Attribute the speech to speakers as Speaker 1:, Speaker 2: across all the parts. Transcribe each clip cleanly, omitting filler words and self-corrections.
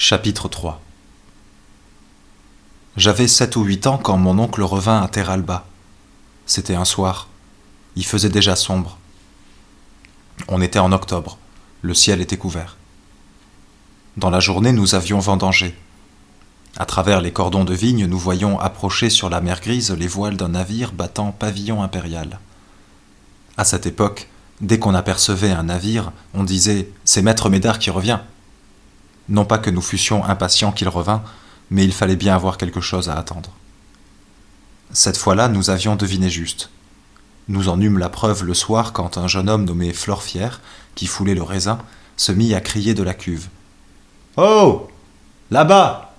Speaker 1: Chapitre 3. J'avais 7 ou 8 ans quand mon oncle revint à Terralba. C'était un soir. Il faisait déjà sombre. On était en octobre. Le ciel était couvert. Dans la journée, nous avions vendangé. À travers les cordons de vigne, nous voyions approcher sur la mer grise les voiles d'un navire battant pavillon impérial. À cette époque, dès qu'on apercevait un navire, on disait « C'est Maître Médard qui revient !» Non pas que nous fussions impatients qu'il revînt, mais il fallait bien avoir quelque chose à attendre. Cette fois-là, nous avions deviné juste. Nous en eûmes la preuve le soir quand un jeune homme nommé Florfière, qui foulait le raisin, se mit à crier de la cuve. « Oh ! Là-bas !»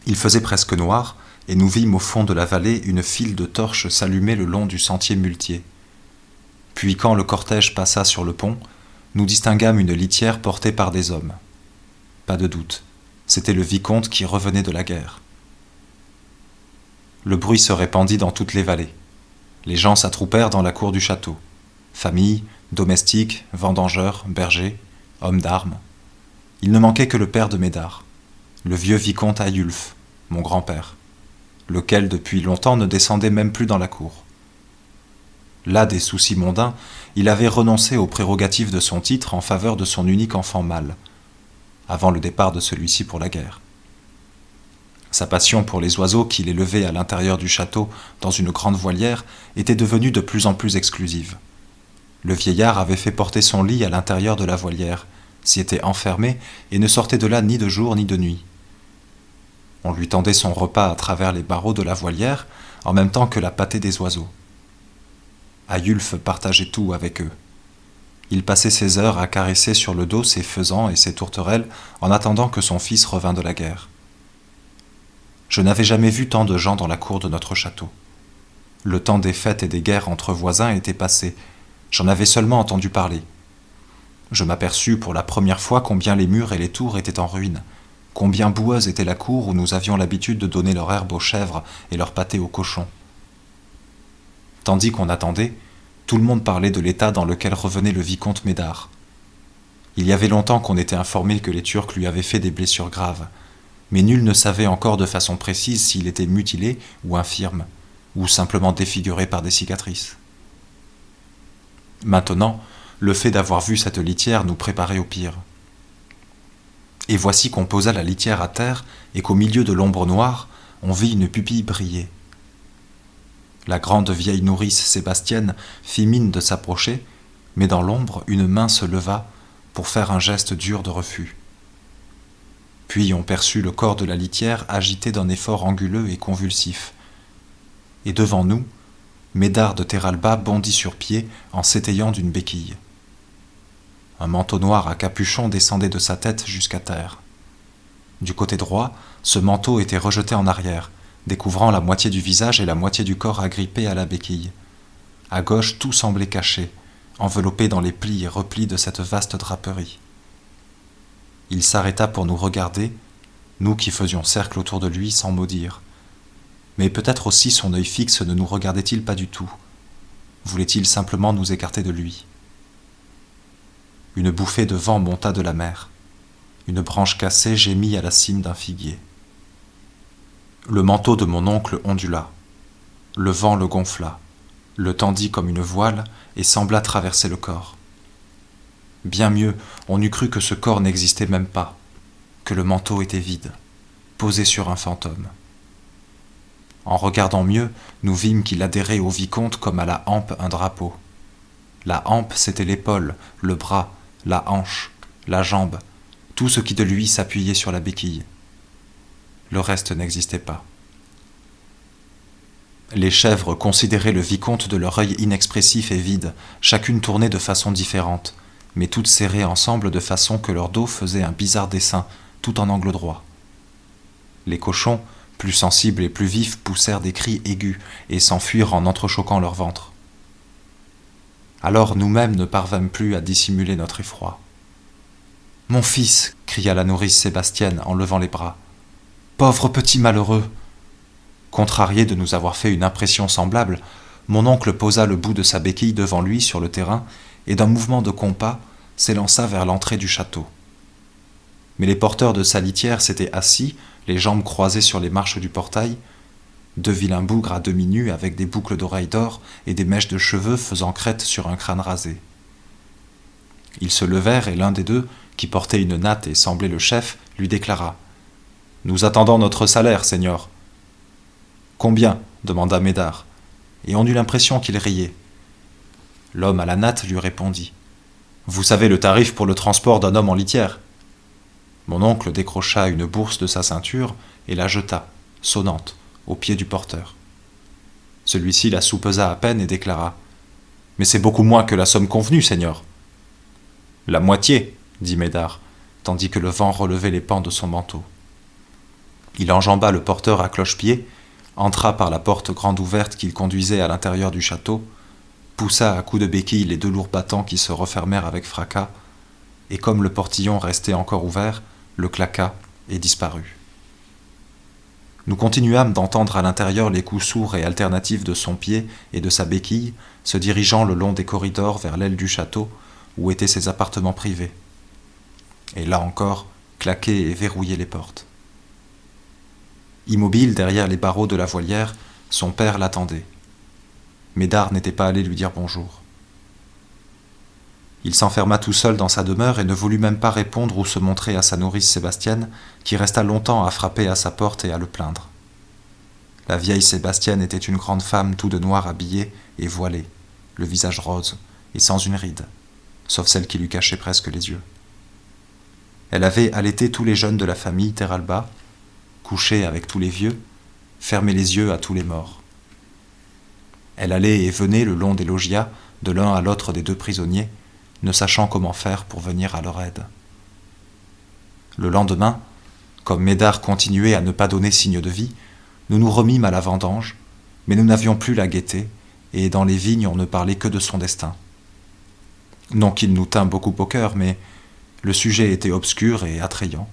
Speaker 1: Il faisait presque noir, et nous vîmes au fond de la vallée une file de torches s'allumer le long du sentier muletier. Puis quand le cortège passa sur le pont, nous distinguâmes une litière portée par des hommes. Pas de doute, c'était le vicomte qui revenait de la guerre. Le bruit se répandit dans toutes les vallées. Les gens s'attroupèrent dans la cour du château. Familles, domestiques, vendangeurs, bergers, hommes d'armes. Il ne manquait que le père de Médard, le vieux vicomte Aïulf, mon grand-père, lequel depuis longtemps ne descendait même plus dans la cour. Là des soucis mondains, il avait renoncé aux prérogatives de son titre en faveur de son unique enfant mâle, avant le départ de celui-ci pour la guerre. Sa passion pour les oiseaux qu'il élevait à l'intérieur du château dans une grande voilière était devenue de plus en plus exclusive. Le vieillard avait fait porter son lit à l'intérieur de la voilière, s'y était enfermé et ne sortait de là ni de jour ni de nuit. On lui tendait son repas à travers les barreaux de la voilière en même temps que la pâtée des oiseaux. Aïulf partageait tout avec eux. Il passait ses heures à caresser sur le dos ses faisans et ses tourterelles en attendant que son fils revînt de la guerre. Je n'avais jamais vu tant de gens dans la cour de notre château. Le temps des fêtes et des guerres entre voisins était passé. J'en avais seulement entendu parler. Je m'aperçus pour la première fois combien les murs et les tours étaient en ruine, combien boueuse était la cour où nous avions l'habitude de donner leur herbe aux chèvres et leur pâté aux cochons. Tandis qu'on attendait, tout le monde parlait de l'état dans lequel revenait le vicomte Médard. Il y avait longtemps qu'on était informé que les Turcs lui avaient fait des blessures graves, mais nul ne savait encore de façon précise s'il était mutilé ou infirme, ou simplement défiguré par des cicatrices. Maintenant, le fait d'avoir vu cette litière nous préparait au pire. Et voici qu'on posa la litière à terre et qu'au milieu de l'ombre noire, on vit une pupille briller. La grande vieille nourrice Sébastienne fit mine de s'approcher, mais dans l'ombre, une main se leva pour faire un geste dur de refus. Puis on perçut le corps de la litière agité d'un effort anguleux et convulsif. Et devant nous, Médard de Terralba bondit sur pied en s'étayant d'une béquille. Un manteau noir à capuchon descendait de sa tête jusqu'à terre. Du côté droit, ce manteau était rejeté en arrière, découvrant la moitié du visage et la moitié du corps agrippés à la béquille. À gauche, tout semblait caché, enveloppé dans les plis et replis de cette vaste draperie. Il s'arrêta pour nous regarder, nous qui faisions cercle autour de lui sans mot dire. Mais peut-être aussi son œil fixe ne nous regardait-il pas du tout. Voulait-il simplement nous écarter de lui ? Une bouffée de vent monta de la mer. Une branche cassée gémit à la cime d'un figuier. Le manteau de mon oncle ondula. Le vent le gonfla, le tendit comme une voile et sembla traverser le corps. Bien mieux, on eût cru que ce corps n'existait même pas, que le manteau était vide, posé sur un fantôme. En regardant mieux, nous vîmes qu'il adhérait au vicomte comme à la hampe un drapeau. La hampe, c'était l'épaule, le bras, la hanche, la jambe, tout ce qui de lui s'appuyait sur la béquille. Le reste n'existait pas. Les chèvres considéraient le vicomte de leur œil inexpressif et vide, chacune tournée de façon différente, mais toutes serrées ensemble de façon que leur dos faisait un bizarre dessin, tout en angle droit. Les cochons, plus sensibles et plus vifs, poussèrent des cris aigus et s'enfuirent en entrechoquant leur ventre. Alors nous-mêmes ne parvînmes plus à dissimuler notre effroi. « Mon fils !» cria la nourrice Sébastienne en levant les bras. « Pauvre petit malheureux !» Contrarié de nous avoir fait une impression semblable, mon oncle posa le bout de sa béquille devant lui sur le terrain et d'un mouvement de compas s'élança vers l'entrée du château. mais les porteurs de sa litière s'étaient assis, les jambes croisées sur les marches du portail, deux vilains bougres à demi nus avec des boucles d'oreilles d'or et des mèches de cheveux faisant crête sur un crâne rasé. Ils se levèrent et l'un des deux, qui portait une natte et semblait le chef, lui déclara « Nous attendons notre salaire, Seigneur. »« Combien ?» demanda Médard, et on eut l'impression qu'il riait. L'homme à la natte lui répondit « Vous savez le tarif pour le transport d'un homme en litière ?» Mon oncle décrocha une bourse de sa ceinture et la jeta, sonnante, aux pieds du porteur. Celui-ci la soupesa à peine et déclara « Mais c'est beaucoup moins que la somme convenue, Seigneur. »« La moitié, » dit Médard, tandis que le vent relevait les pans de son manteau. Il enjamba le porteur à cloche-pied, entra par la porte grande ouverte qu'il conduisait à l'intérieur du château, poussa à coups de béquille les deux lourds battants qui se refermèrent avec fracas, et comme le portillon restait encore ouvert, le claqua et disparut. Nous continuâmes d'entendre à l'intérieur les coups sourds et alternatifs de son pied et de sa béquille, se dirigeant le long des corridors vers l'aile du château où étaient ses appartements privés. Et là encore, claquer et verrouiller les portes. Immobile derrière les barreaux de la voilière, son père l'attendait. Médard n'était pas allé lui dire bonjour. Il s'enferma tout seul dans sa demeure et ne voulut même pas répondre ou se montrer à sa nourrice Sébastienne, qui resta longtemps à frapper à sa porte et à le plaindre. La vieille Sébastienne était une grande femme tout de noir habillée et voilée, le visage rose et sans une ride, sauf celle qui lui cachait presque les yeux. Elle avait allaité tous les jeunes de la famille Terralba, couché avec tous les vieux, fermé les yeux à tous les morts. Elle allait et venait le long des loggias, de l'un à l'autre des deux prisonniers, ne sachant comment faire pour venir à leur aide. Le lendemain, comme Médard continuait à ne pas donner signe de vie, nous nous remîmes à la vendange, mais nous n'avions plus la gaieté, et dans les vignes on ne parlait que de son destin. Non qu'il nous tînt beaucoup au cœur, mais le sujet était obscur et attrayant.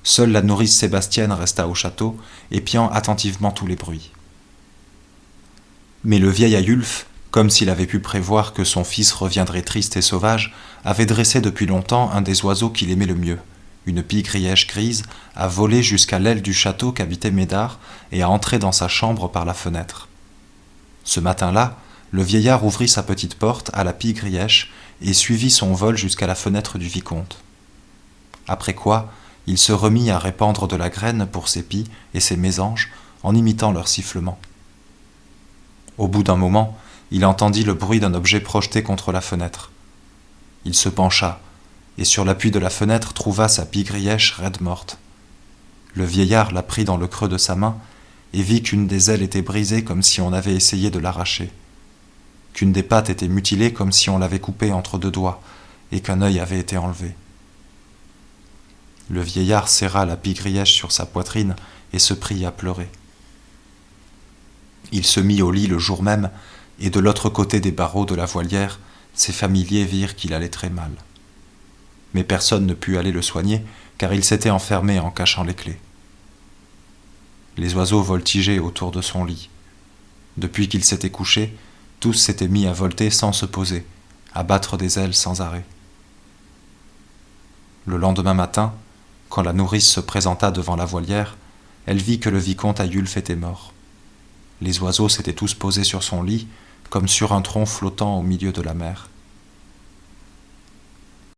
Speaker 1: Seule la nourrice Sébastienne resta au château, épiant attentivement tous les bruits. Mais le vieil Aïulf, comme s'il avait pu prévoir que son fils reviendrait triste et sauvage, avait dressé depuis longtemps un des oiseaux qu'il aimait le mieux, une pie grièche grise, à voler jusqu'à l'aile du château qu'habitait Médard et à entrer dans sa chambre par la fenêtre. Ce matin-là, le vieillard ouvrit sa petite porte à la pie grièche et suivit son vol jusqu'à la fenêtre du vicomte. Après quoi, il se remit à répandre de la graine pour ses pies et ses mésanges en imitant leur sifflement. Au bout d'un moment, il entendit le bruit d'un objet projeté contre la fenêtre. Il se pencha, et sur l'appui de la fenêtre trouva sa pie grièche raide morte. Le vieillard la prit dans le creux de sa main et vit qu'une des ailes était brisée comme si on avait essayé de l'arracher, qu'une des pattes était mutilée comme si on l'avait coupée entre deux doigts, et qu'un œil avait été enlevé. Le vieillard serra la pie grièche sur sa poitrine et se prit à pleurer. Il se mit au lit le jour même, et de l'autre côté des barreaux de la voilière, ses familiers virent qu'il allait très mal. Mais personne ne put aller le soigner, car il s'était enfermé en cachant les clés. Les oiseaux voltigeaient autour de son lit. Depuis qu'il s'était couché, tous s'étaient mis à volter sans se poser, à battre des ailes sans arrêt. Le lendemain matin, quand la nourrice se présenta devant la voilière, elle vit que le vicomte Aïulf était mort. Les oiseaux s'étaient tous posés sur son lit, comme sur un tronc flottant au milieu de la mer.